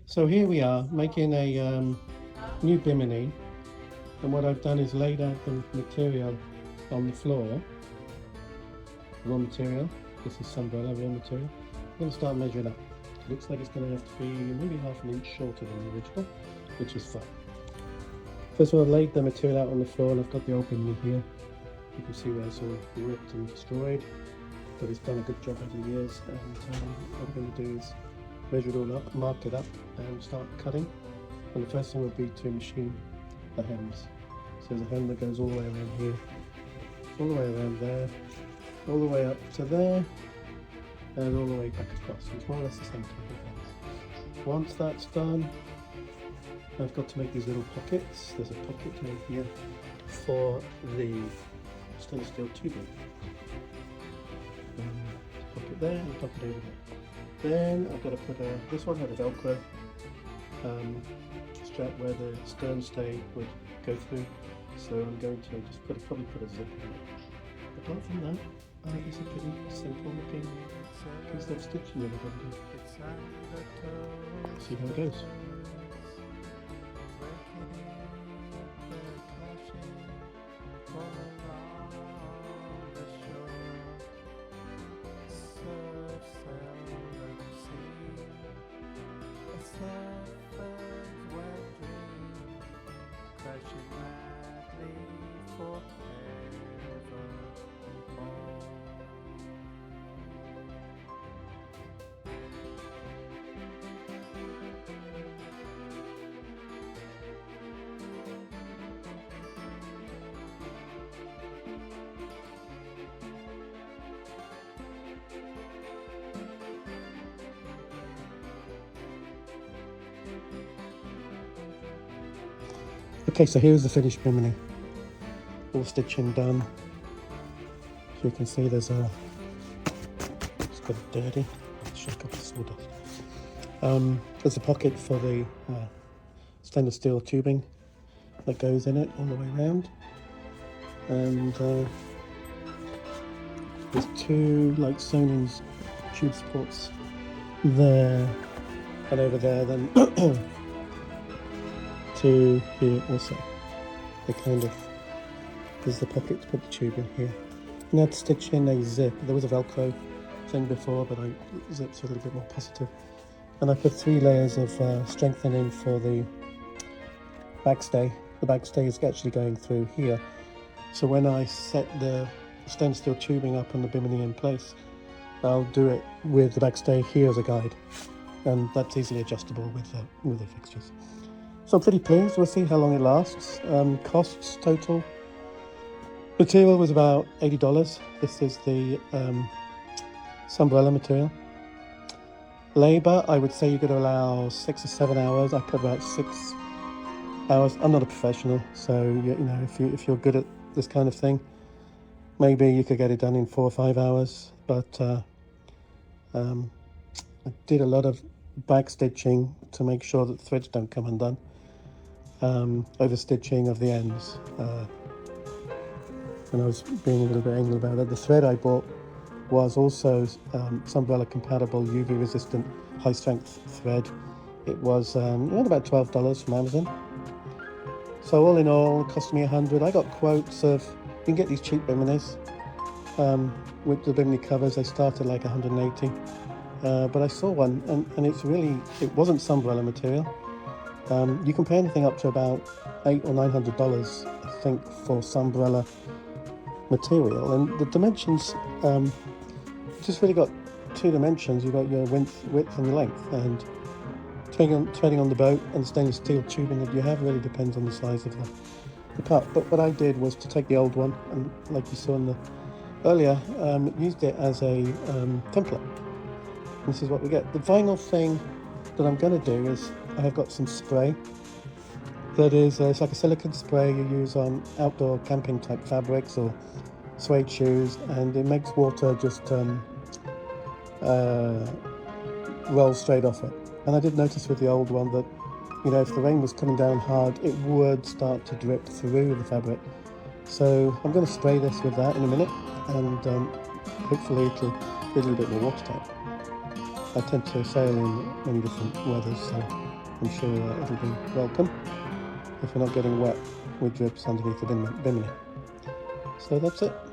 So here we are making a new Bimini, and what I've done is laid out the material on the floor. Raw material. This is umbrella raw material. I'm going to start measuring up. It looks like it's going to have to be maybe half an inch shorter than the original, which is fine. First of all, I've laid the material out on the floor, and I've got the old Bimini here. You can see where it's all ripped and destroyed, but it's done a good job over the years. And what we're going to do is measure it all up, mark it up, and start cutting. And the first thing would be to machine the hems. So there's a hem that goes all the way around here, all the way around there, all the way up to there, and all the way back across. So it's more or less the same type of hems. Once that's done, I've got to make these little pockets. There's a pocket made here for the stainless steel tubing. Pocket there and a pocket over there. Then I've got to put this one had a Velcro strap where the stern stay would go through, so I'm going to just probably put a zip in it. Apart from that, it's a pretty simple looking piece of stitching that I'm going to do. See how it goes. Okay, so here's the finished Bimini. All stitching done. So you can see it's got dirty. Shake up the sawdust. There's a pocket for the stainless steel tubing that goes in it all the way around. And there's two like sewn-in tube supports there and over there, then to here also. They kind of, there's the pocket to put the tube in here. And I had to stitch in a zip. There was a Velcro thing before, but zips are a little bit more positive. And I put 3 layers of strengthening for the backstay. The backstay is actually going through here. So when I set the stainless steel tubing up and the Bimini in place, I'll do it with the backstay here as a guide. And that's easily adjustable with the fixtures. So I'm pretty pleased. We'll see how long it lasts. Costs total. Material was about $80. This is the umbrella material. Labour, I would say you could allow 6 or 7 hours. I put about 6 hours. I'm not a professional, so you know, if you're good at this kind of thing, maybe you could get it done in 4 or 5 hours. But I did a lot of back stitching to make sure that the threads don't come undone. Over stitching of the ends, and I was being a little bit anal about that. The thread I bought was also umbrella compatible, UV resistant, high strength thread. It was around about $12 from Amazon. So all in all, it cost me $100. I got quotes of, you can get these cheap Biminis with the Bimini covers. They start at like $180, but I saw one, and it wasn't umbrella material. You can pay anything up to about $800 or $900, I think, for umbrella material. And the dimensions, just really got 2 dimensions. You've got your width and your length. And depending on the boat and the stainless steel tubing that you have, really depends on the size of the part. But what I did was to take the old one, and like you saw in the earlier, used it as a template. And this is what we get. The final thing that I'm going to do is I have got some spray that is it's like a silicone spray you use on outdoor camping type fabrics or suede shoes, and it makes water just roll straight off it. And I did notice with the old one that, you know, if the rain was coming down hard, it would start to drip through the fabric. So I'm going to spray this with that in a minute, and hopefully it'll be a little bit more watertight. I tend to sail in many different weathers, so I'm sure it'll be welcome if we're not getting wet with drips underneath the Bimini. So that's it.